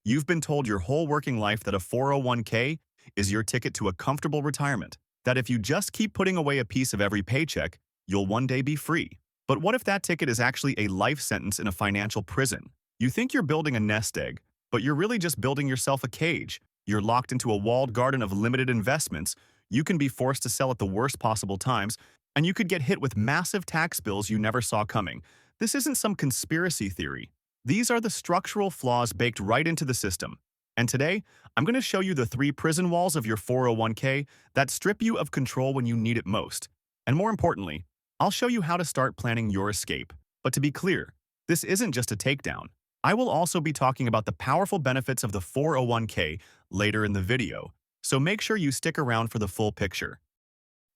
You've been told your whole working life that a 401k is your ticket to a comfortable retirement, that if you just keep putting away a piece of every paycheck, you'll one day be free. But what if that ticket is actually a life sentence in a financial prison? You think you're building a nest egg, but you're really just building yourself a cage. You're locked into a walled garden of limited investments. You can be forced to sell at the worst possible times, and you could get hit with massive tax bills you never saw coming. This isn't some conspiracy theory. These are the structural flaws baked right into the system. And today, I'm going to show you the 3 prison walls of your 401k that strip you of control when you need it most. And more importantly, I'll show you how to start planning your escape. But to be clear, this isn't just a takedown. I will also be talking about the powerful benefits of the 401k later in the video, so make sure you stick around for the full picture.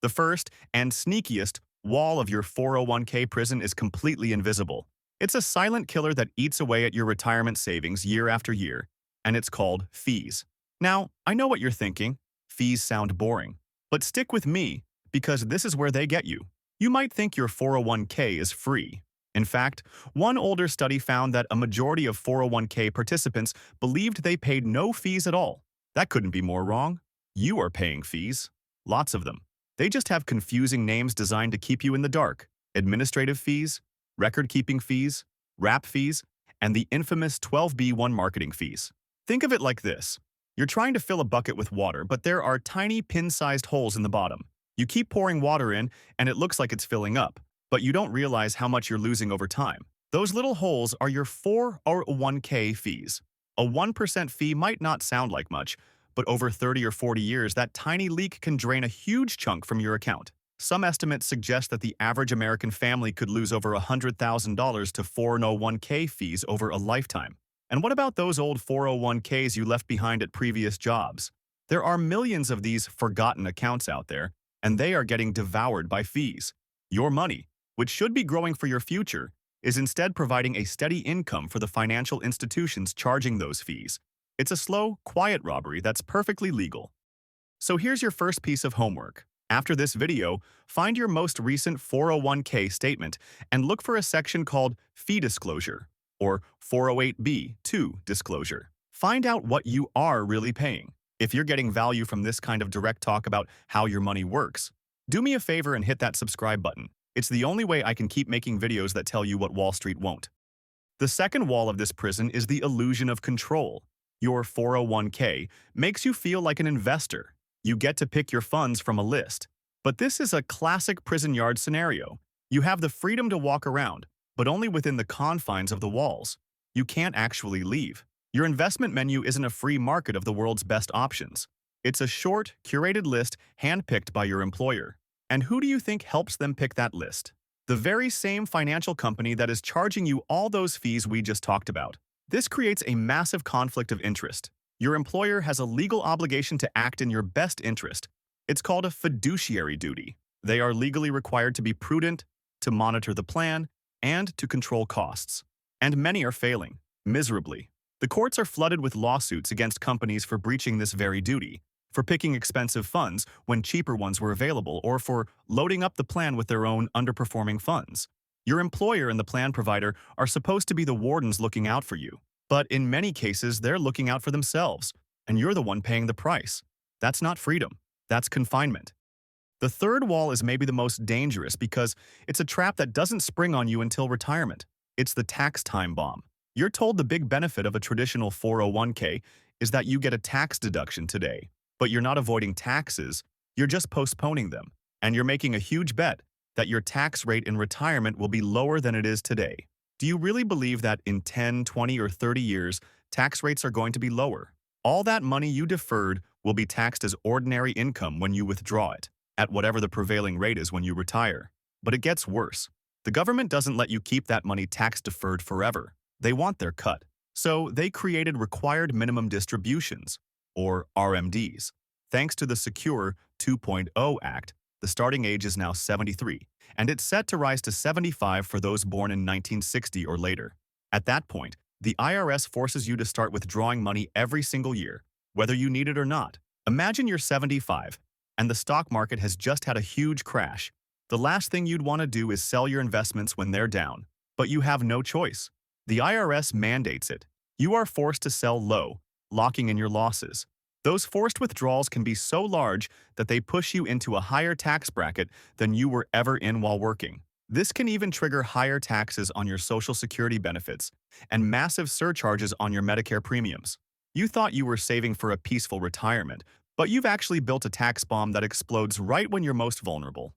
The first and sneakiest wall of your 401k prison is completely invisible. It's a silent killer that eats away at your retirement savings year after year, and it's called fees. Now, I know what you're thinking. Fees sound boring. But stick with me, because this is where they get you. You might think your 401k is free. In fact, one older study found that a majority of 401k participants believed they paid no fees at all. That couldn't be more wrong. You are paying fees. Lots of them. They just have confusing names designed to keep you in the dark. Administrative fees, record-keeping fees, wrap fees, and the infamous 12B1 marketing fees. Think of it like this. You're trying to fill a bucket with water, but there are tiny pin-sized holes in the bottom. You keep pouring water in, and it looks like it's filling up, but you don't realize how much you're losing over time. Those little holes are your 401k fees. A 1% fee might not sound like much, but over 30 or 40 years, that tiny leak can drain a huge chunk from your account. Some estimates suggest that the average American family could lose over $100,000 to 401k fees over a lifetime. And what about those old 401ks you left behind at previous jobs? There are millions of these forgotten accounts out there, and they are getting devoured by fees. Your money, which should be growing for your future, is instead providing a steady income for the financial institutions charging those fees. It's a slow, quiet robbery that's perfectly legal. So here's your first piece of homework. After this video, find your most recent 401k statement and look for a section called Fee Disclosure or 408B2 Disclosure. Find out what you are really paying. If you're getting value from this kind of direct talk about how your money works, do me a favor and hit that subscribe button. It's the only way I can keep making videos that tell you what Wall Street won't. The second wall of this prison is the illusion of control. Your 401k makes you feel like an investor. You get to pick your funds from a list. But this is a classic prison yard scenario. You have the freedom to walk around, but only within the confines of the walls. You can't actually leave. Your investment menu isn't a free market of the world's best options. It's a short, curated list handpicked by your employer. And who do you think helps them pick that list? The very same financial company that is charging you all those fees we just talked about. This creates a massive conflict of interest. Your employer has a legal obligation to act in your best interest. It's called a fiduciary duty. They are legally required to be prudent, to monitor the plan, and to control costs. And many are failing, miserably. The courts are flooded with lawsuits against companies for breaching this very duty, for picking expensive funds when cheaper ones were available, or for loading up the plan with their own underperforming funds. Your employer and the plan provider are supposed to be the wardens looking out for you. But in many cases, they're looking out for themselves, and you're the one paying the price. That's not freedom. That's confinement. The third wall is maybe the most dangerous because it's a trap that doesn't spring on you until retirement. It's the tax time bomb. You're told the big benefit of a traditional 401k is that you get a tax deduction today, but you're not avoiding taxes, you're just postponing them, and you're making a huge bet that your tax rate in retirement will be lower than it is today. Do you really believe that in 10, 20, or 30 years, tax rates are going to be lower? All that money you deferred will be taxed as ordinary income when you withdraw it, at whatever the prevailing rate is when you retire. But it gets worse. The government doesn't let you keep that money tax-deferred forever. They want their cut. So they created required minimum distributions, or RMDs. Thanks to the Secure 2.0 Act, the starting age is now 73, and it's set to rise to 75 for those born in 1960 or later. At that point, the IRS forces you to start withdrawing money every single year, whether you need it or not. Imagine you're 75, and the stock market has just had a huge crash. The last thing you'd want to do is sell your investments when they're down, but you have no choice. The IRS mandates it. You are forced to sell low, locking in your losses. Those forced withdrawals can be so large that they push you into a higher tax bracket than you were ever in while working. This can even trigger higher taxes on your Social Security benefits and massive surcharges on your Medicare premiums. You thought you were saving for a peaceful retirement, but you've actually built a tax bomb that explodes right when you're most vulnerable.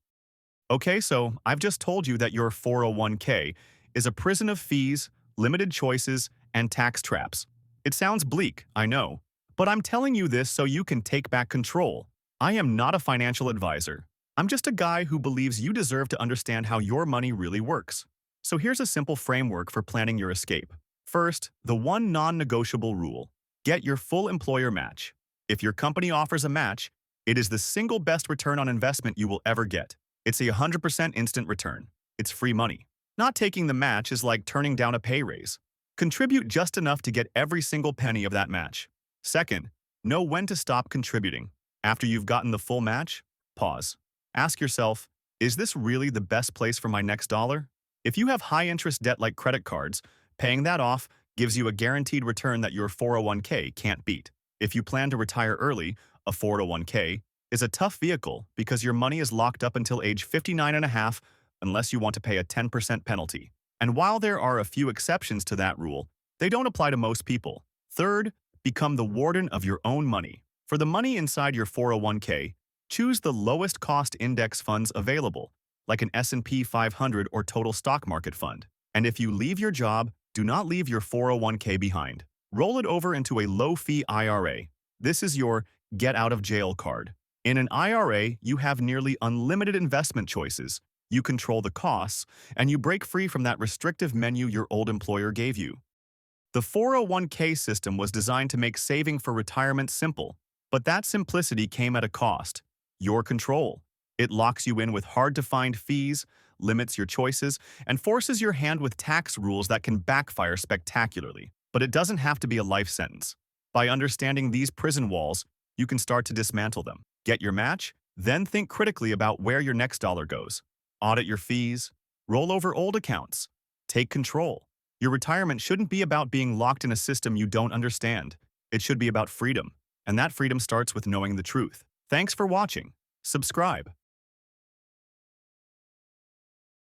Okay, so I've just told you that your 401k is a prison of fees, limited choices, and tax traps. It sounds bleak, I know, but I'm telling you this so you can take back control. I am not a financial advisor. I'm just a guy who believes you deserve to understand how your money really works. So here's a simple framework for planning your escape. First, the one non-negotiable rule. Get your full employer match. If your company offers a match, it is the single best return on investment you will ever get. It's a 100% instant return. It's free money. Not taking the match is like turning down a pay raise. Contribute just enough to get every single penny of that match. Second, know when to stop contributing. After you've gotten the full match, pause. Ask yourself, is this really the best place for my next dollar? If you have high-interest debt like credit cards, paying that off gives you a guaranteed return that your 401k can't beat. If you plan to retire early, a 401k is a tough vehicle because your money is locked up until age 59 and a half unless you want to pay a 10% penalty. And while there are a few exceptions to that rule, they don't apply to most people. Third, become the warden of your own money. For the money inside your 401k, choose the lowest cost index funds available, like an S&P 500 or total stock market fund. And if you leave your job, do not leave your 401k behind. Roll it over into a low-fee IRA. This is your get-out-of-jail card. In an IRA, you have nearly unlimited investment choices. You control the costs, and you break free from that restrictive menu your old employer gave you. The 401k system was designed to make saving for retirement simple, but that simplicity came at a cost. Your control. It locks you in with hard-to-find fees, limits your choices, and forces your hand with tax rules that can backfire spectacularly. But it doesn't have to be a life sentence. By understanding these prison walls, you can start to dismantle them. Get your match, then think critically about where your next dollar goes. Audit your fees, roll over old accounts, take control. Your retirement shouldn't be about being locked in a system you don't understand. It should be about freedom, and that freedom starts with knowing the truth. Thanks for watching. Subscribe.